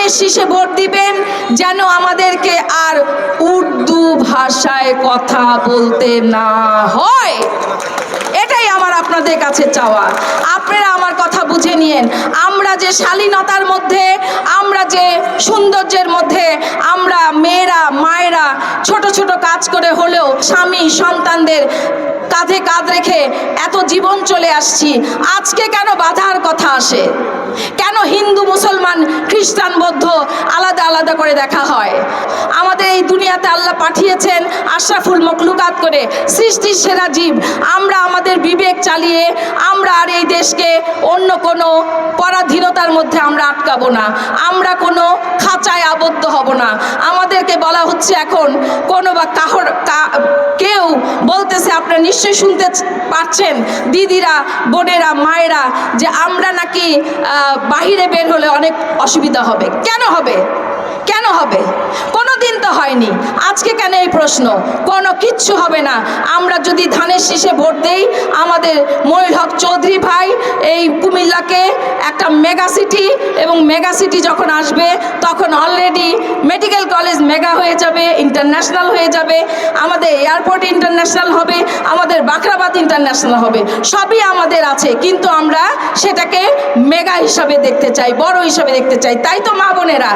ধানের শীষে ভোট দিবেন যেন আমাদেরকে আর উর্দু ভাষায় কথা বলতে না হয়। এটাই আমার আপনাদের কাছে চাওয়া। আপনারা আমার কথা বুঝে নিয়েন। আমরা যে শালীনতার মধ্যে, আমরা যে সৌন্দর্যের মধ্যে, আমরা মেয়েরা মায়েরা ছোট ছোট কাজ করে হলেও স্বামী সন্তানদের কাঁধে কাঁধ রেখে এত জীবন চলে আসছি, আজকে কেন বাধার কথা আসে? কেন হিন্দু মুসলমান খ্রিস্টান বৌদ্ধ আলাদা আলাদা করে দেখা হয়? আমাদের এই দুনিয়াতে আল্লাহ পাঠিয়েছেন আশরাফুল মখলুকাত করে, সৃষ্টির সেরা জীব। আমরা আমাদের বিবেক চালিয়ে আমরা আর এই দেশকে অন্য কোনো পরাধীনতার মধ্যে আমরা আটকাবো না, আমরা কোনো খাঁচায় আবদ্ধ হব না। আমাদেরকে বলা হচ্ছে এখন কোনো বা কেউ বলতেছে, আপনারা নিশ্চয়ই শুনতে পাচ্ছেন দিদিরা বোনেরা মায়েরা, যে আমরা নাকি বাহিরে বের হলে অনেক অসুবিধা হবে। কেন হবে? কেন হবে? কোনো দিন তো হয়নি, আজকে কেন এই প্রশ্ন? কোনো কিচ্ছু হবে না। আমরা যদি ধানের শীষে ভোট দেই, আমাদের মঈনুল হক চৌধুরী ভাই এই কুমিল্লাকে একটা মেগা সিটি, এবং মেগা সিটি যখন আসবে তখন অলরেডি মেডিকেল কলেজ মেগা হয়ে যাবে, ইন্টারন্যাশনাল হয়ে যাবে, আমাদের এয়ারপোর্ট ইন্টারন্যাশনাল হবে, আমাদের বাখরাবাদ ইন্টারন্যাশনাল হবে। সবই আমাদের আছে, কিন্তু আমরা সেটাকে মেগা হিসাবে দেখতে চাই, বড় হিসাবে দেখতে চাই। তাই তো মা বোনেরা